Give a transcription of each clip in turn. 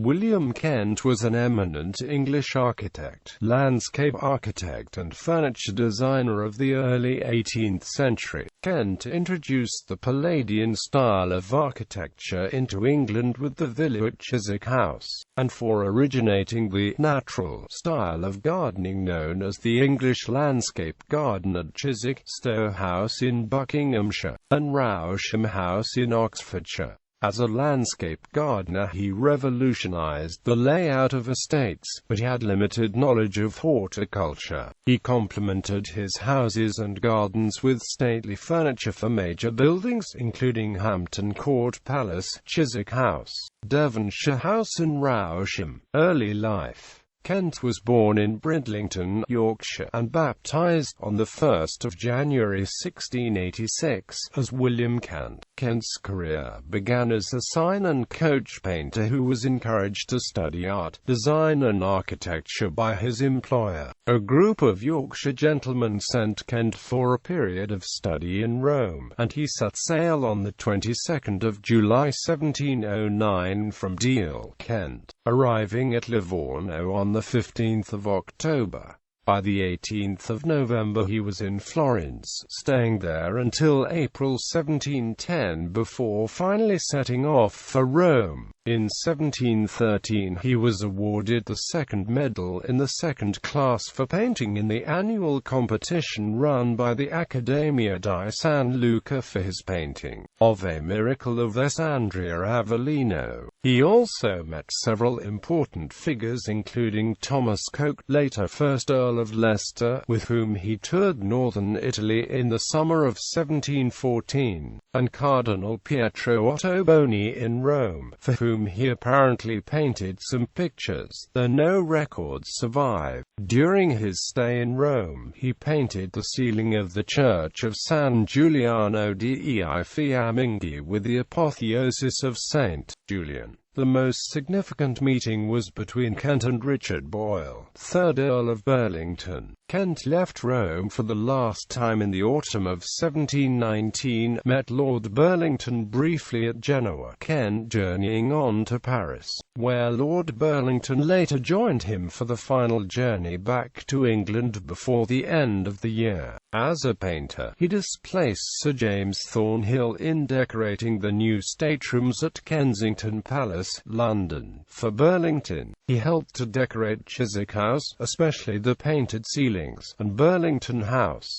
William Kent was an eminent English architect, landscape architect and furniture designer of the early 18th century. Kent introduced the Palladian style of architecture into England with the villa at Chiswick House, and for originating the natural style of gardening known as the English landscape garden at Chiswick, Stowe House in Buckinghamshire, and Rousham House in Oxfordshire. As a landscape gardener he revolutionised the layout of estates, but he had limited knowledge of horticulture. He complemented his houses and gardens with stately furniture for major buildings including Hampton Court Palace, Chiswick House, Devonshire House and Rousham. Early life. Kent was born in Bridlington, Yorkshire, and baptised on 1 January 1686 as William Kent. Kent's career began as a sign and coach painter who was encouraged to study art, design and architecture by his employer. A group of Yorkshire gentlemen sent Kent for a period of study in Rome, and he set sail on the 22nd of July 1709 from Deal, Kent, arriving at Livorno on the 15th of October. By the 18th of November he was in Florence, staying there until April 1710 before finally setting off for Rome. In 1713 he was awarded the second medal in the second class for painting in the annual competition run by the Accademia di San Luca for his painting of a Miracle of S. Andrea Avellino. He also met several important figures including Thomas Coke, later 1st Earl of Leicester, with whom he toured northern Italy in the summer of 1714, and Cardinal Pietro Ottoboni in Rome, for whom he apparently painted some pictures, though no records survive. During his stay in Rome, he painted the ceiling of the church of San Giuliano dei Fiamminghi with the apotheosis of Saint Julian. The most significant meeting was between Kent and Richard Boyle, 3rd Earl of Burlington. Kent left Rome for the last time in the autumn of 1719, met Lord Burlington briefly at Genoa, Kent journeying on to Paris, where Lord Burlington later joined him for the final journey back to England before the end of the year. As a painter, he displaced Sir James Thornhill in decorating the new staterooms at Kensington Palace, London. For Burlington, he helped to decorate Chiswick House, especially the painted ceilings, and Burlington House.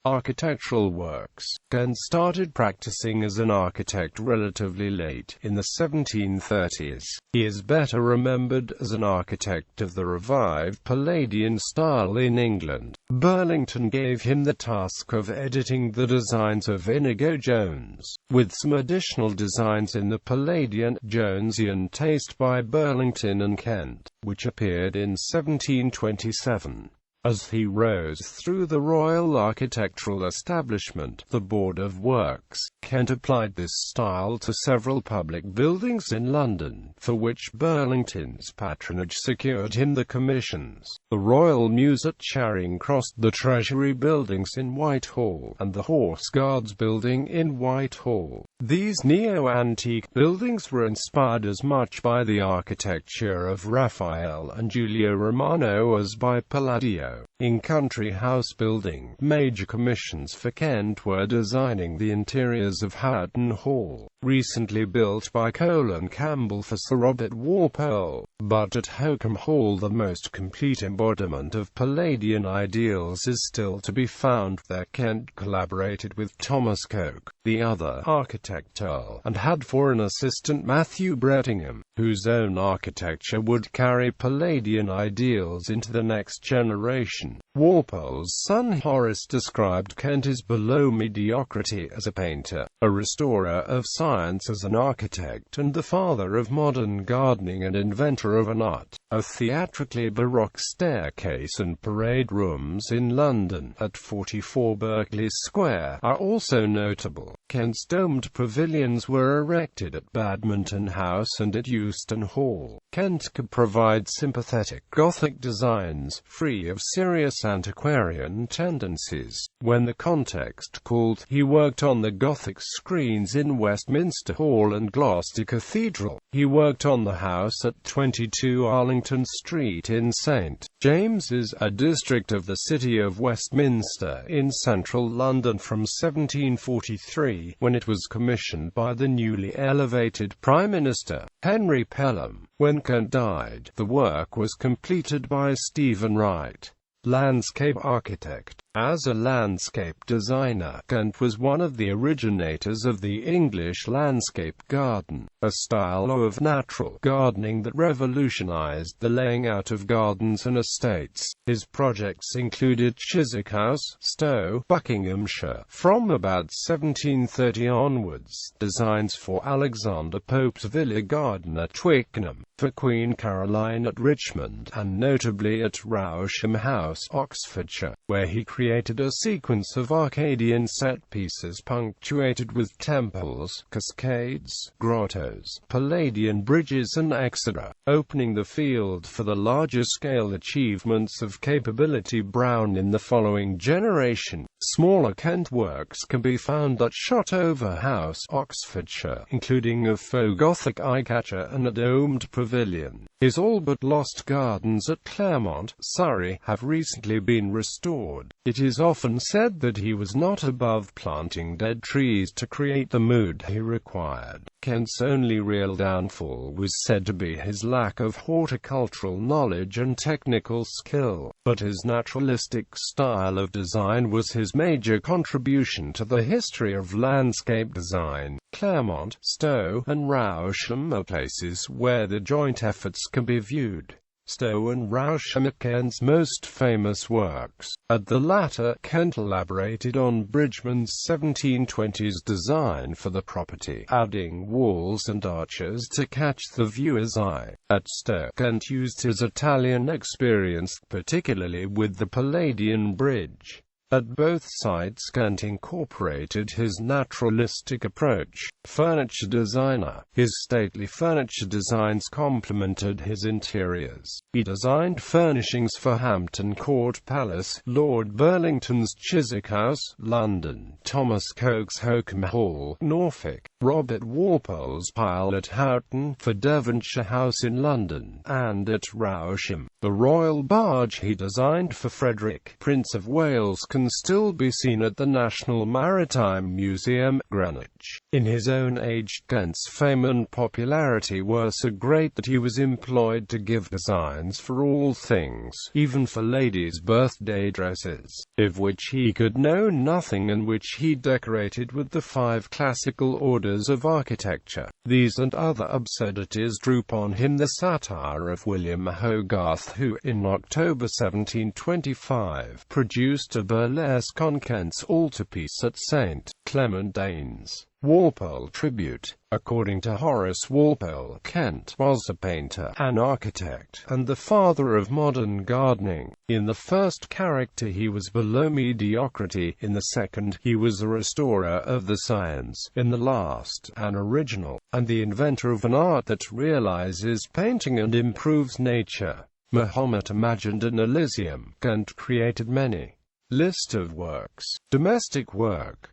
Architectural works. Kent started practicing as an architect relatively late, in the 1730s. He is better remembered as an architect of the revived Palladian style in England. Burlington gave him the task of editing the designs of Inigo Jones, with some additional designs in the Palladian, Jonesian taste by Burlington and Kent, which appeared in 1727. As he rose through the Royal Architectural Establishment, the Board of Works, Kent applied this style to several public buildings in London, for which Burlington's patronage secured him the commissions. The Royal Mews at Charing Cross, the Treasury Buildings in Whitehall, and the Horse Guards Building in Whitehall. These neo-antique buildings were inspired as much by the architecture of Raphael and Giulio Romano as by Palladio. In country house building, major commissions for Kent were designing the interiors of Hampton Hall, recently built by Colin Campbell for Sir Robert Walpole. But at Hokham Hall the most complete embodiment of Palladian ideals is still to be found. There Kent collaborated with Thomas Coke, the other architect Earl, and had for an assistant Matthew Brettingham, whose own architecture would carry Palladian ideals into the next generation. Walpole's son Horace described Kent as below mediocrity as a painter, a restorer of science as an architect, and the father of modern gardening and inventor of an art. A theatrically Baroque staircase and parade rooms in London, at 44 Berkeley Square, are also notable. Kent's domed pavilions were erected at Badminton House and at Euston Hall. Kent could provide sympathetic Gothic designs, free of serious antiquarian tendencies. When the context called, he worked on the Gothic screens in Westminster Hall and Gloucester Cathedral. He worked on the house at 22 Arlington Street in St. James's, a district of the city of Westminster, in central London from 1743, when it was commissioned by the newly elevated Prime Minister, Henry Pelham. When Kent died, the work was completed by Stephen Wright, landscape architect. As a landscape designer, Kent was one of the originators of the English landscape garden, a style of natural gardening that revolutionised the laying out of gardens and estates. His projects included Chiswick House, Stowe, Buckinghamshire, from about 1730 onwards, designs for Alexander Pope's villa garden at Twickenham, for Queen Caroline at Richmond, and notably at Rousham House, Oxfordshire, where he created a sequence of Arcadian set-pieces punctuated with temples, cascades, grottos, Palladian bridges and etc., opening the field for the larger-scale achievements of capability Brown in the following generation. Smaller Kent works can be found at Shotover House, Oxfordshire, including a faux Gothic eye-catcher and a domed pavilion. His all-but-lost gardens at Claremont, Surrey, have recently been restored. It is often said that he was not above planting dead trees to create the mood he required. Kent's only real downfall was said to be his lack of horticultural knowledge and technical skill, but his naturalistic style of design was his major contribution to the history of landscape design. Claremont, Stowe, and Rousham are places where the joint efforts can be viewed. Stowe and Rousham are Kent's most famous works. At the latter, Kent elaborated on Bridgman's 1720s design for the property, adding walls and arches to catch the viewer's eye. At Stowe, Kent used his Italian experience, particularly with the Palladian bridge. At both sides, Kent incorporated his naturalistic approach. Furniture designer. His stately furniture designs complemented his interiors. He designed furnishings for Hampton Court Palace, Lord Burlington's Chiswick House, London, Thomas Coke's Holkham Hall, Norfolk, Robert Walpole's Pile at Houghton, for Devonshire House in London, and at Rousham. The royal barge he designed for Frederick, Prince of Wales, can still be seen at the National Maritime Museum, Greenwich. In his own age, Kent's fame and popularity were so great that he was employed to give designs for all things, even for ladies' birthday dresses, of which he could know nothing and which he decorated with the 5 classical orders of architecture. These and other absurdities drew upon him the satire of William Hogarth, who, in October 1725, produced a burlesque on Kent's altarpiece at St. Clement Danes. Walpole tribute. According to Horace Walpole, Kent was a painter, an architect, and the father of modern gardening. In the first character he was below mediocrity, in the second he was a restorer of the science, in the last an original, and the inventor of an art that realizes painting and improves nature. Mahomet imagined an Elysium. Kent created many. List of works. Domestic work.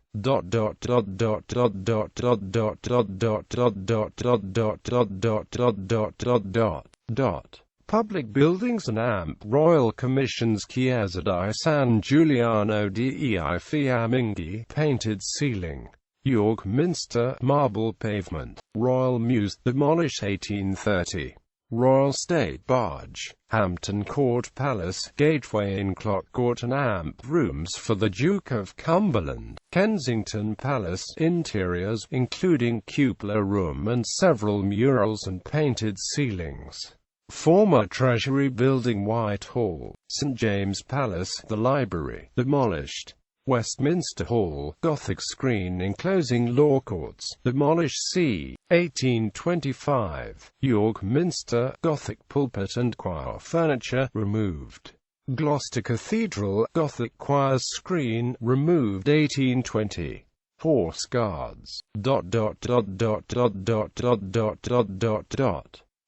Public buildings and amp. Royal Commissions. Chiesa di San Giuliano dei Fiamminghi. Painted ceiling. York Minster. Marble pavement. Royal Mews. Demolished 1830. Royal State Barge. Hampton Court Palace, gateway in Clock Court and amp rooms for the Duke of Cumberland. Kensington Palace, interiors, including cupola room and several murals and painted ceilings. Former Treasury Building, Whitehall. St. James Palace, the library, demolished. Westminster Hall, Gothic screen enclosing law courts, demolished c. 1825. York Minster, Gothic pulpit and choir furniture, removed. Gloucester Cathedral, Gothic choir screen, removed 1820. Horse Guards.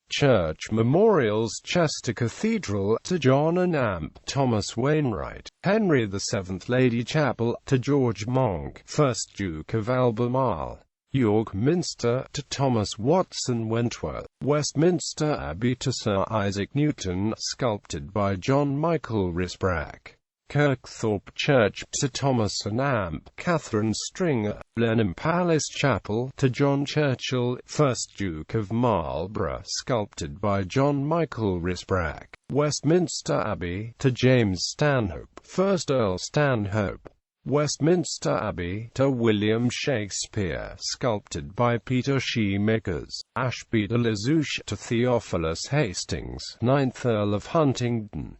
Church memorials: Chester Cathedral, to John and Amp Thomas Wainwright, Henry VII Lady Chapel, to George Monk, 1st Duke of Albemarle. York Minster, to Thomas Watson Wentworth. Westminster Abbey, to Sir Isaac Newton, sculpted by John Michael Risbrack. Kirkthorpe Church, to Thomas and Amp Catherine Stringer. Blenheim Palace Chapel, to John Churchill, 1st Duke of Marlborough, sculpted by John Michael Risbrack. Westminster Abbey, to James Stanhope, 1st Earl Stanhope. Westminster Abbey, to William Shakespeare, sculpted by Peter Shoemakers. Ashby de la Zouch, to Theophilus Hastings, 9th Earl of Huntingdon.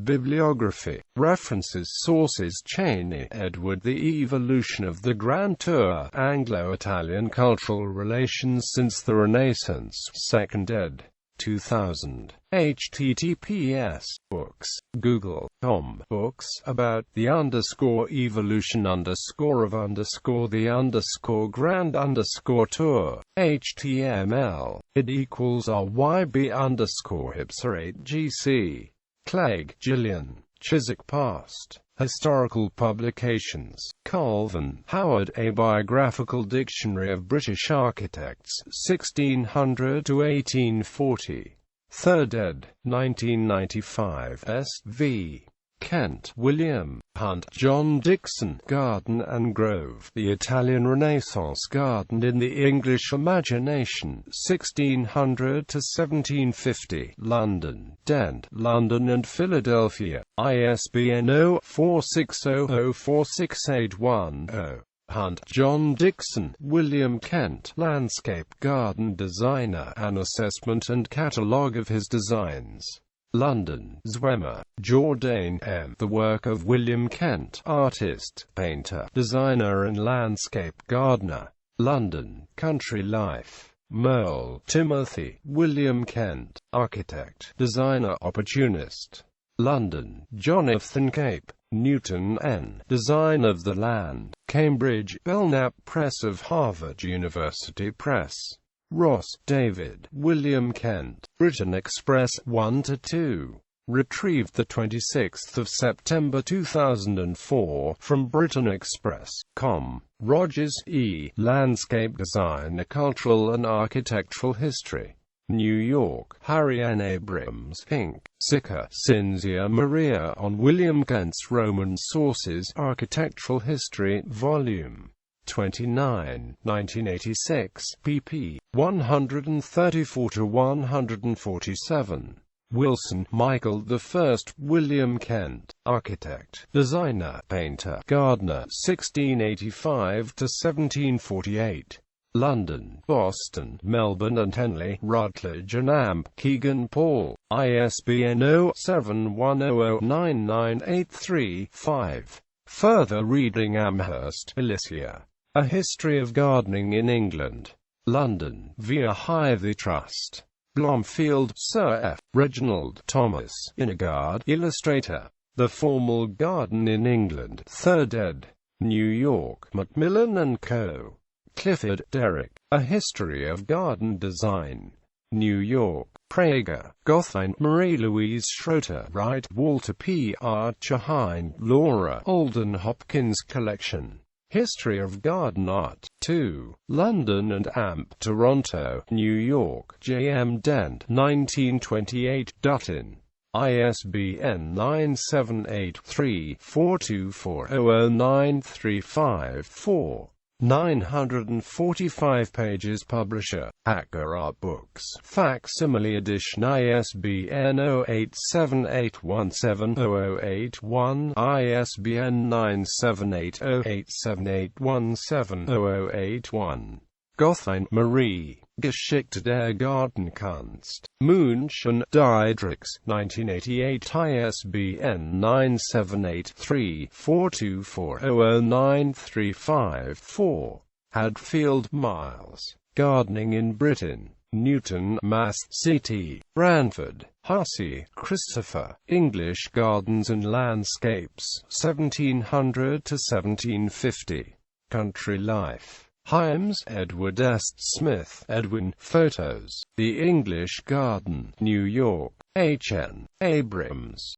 Bibliography. References. Sources. Cheney, Edward. The Evolution of the Grand Tour. Anglo-Italian Cultural Relations Since the Renaissance. 2nd ed. 2000. https books google.com books about the evolution of the grand tour html id equals ryb _hipster 8gc Clegg, Gillian. Chiswick Past. Historical Publications. Colvin, Howard. A Biographical Dictionary of British Architects, 1600 to 1840. 3rd ed. 1995. S. V. Kent, William. Hunt, John Dixon. Garden and Grove. The Italian Renaissance Garden in the English Imagination, 1600 to 1750. London, Dent, London and Philadelphia. ISBN 0-4600-46810. Hunt, John Dixon. William Kent, landscape garden designer. An assessment and catalogue of his designs. London, Zwemer, Jourdain M. The work of William Kent, artist, painter, designer and landscape gardener. London, Country Life. Merle, Timothy. William Kent, architect, designer, opportunist. London, Jonathan Cape. Newton N. Design of the Land. Cambridge, Belknap Press of Harvard University Press. Ross, David. William Kent. Britain Express, 1-2. Retrieved 26 September 2004 from BritainExpress.com. Rogers, E. Landscape Design, A Cultural and Architectural History. New York, Harry N. Abrams, Inc. Sicker, Cinzia Maria on William Kent's Roman Sources, Architectural History, Volume 29, 1986, pp. 134-147. Wilson, Michael. The First William Kent, architect, designer, painter, gardener, 1685-1748. London, Boston, Melbourne and Henley, Routledge and Amp. Keegan Paul. ISBN 0-7100-9983-5. Further reading. Amherst, Alicia. A History of Gardening in England. London, Via Ivy Trust. Blomfield, Sir F. Reginald Thomas. Inegard, illustrator. The Formal Garden in England. 3rd ed. New York, Macmillan & Co. Clifford, Derek. A History of Garden Design. New York, Prager, Gotthein. Marie-Louise Schroeter. Wright, Walter P. Archer Hine, Laura. Alden Hopkins Collection. History of Garden Art. 2. London and Amp. Toronto, New York, J. M. Dent. 1928. Dutton. ISBN 978-3-424-00935-4. 945 pages. Publisher, Art Books. Facsimile edition. ISBN 0878170081. ISBN 9780878170081. Gotthein, Marie. Geschichte der Gartenkunst. München, Diedrichs, 1988, ISBN 978-3-424-00935-4. Hadfield, Miles. Gardening in Britain. Newton, Mass. CT. Branford. Hussey, Christopher. English Gardens and Landscapes, 1700 to 1750. Country Life. Hyams, Edward S. Smith, Edwin. Photos. The English Garden, New York. H. N. Abrams.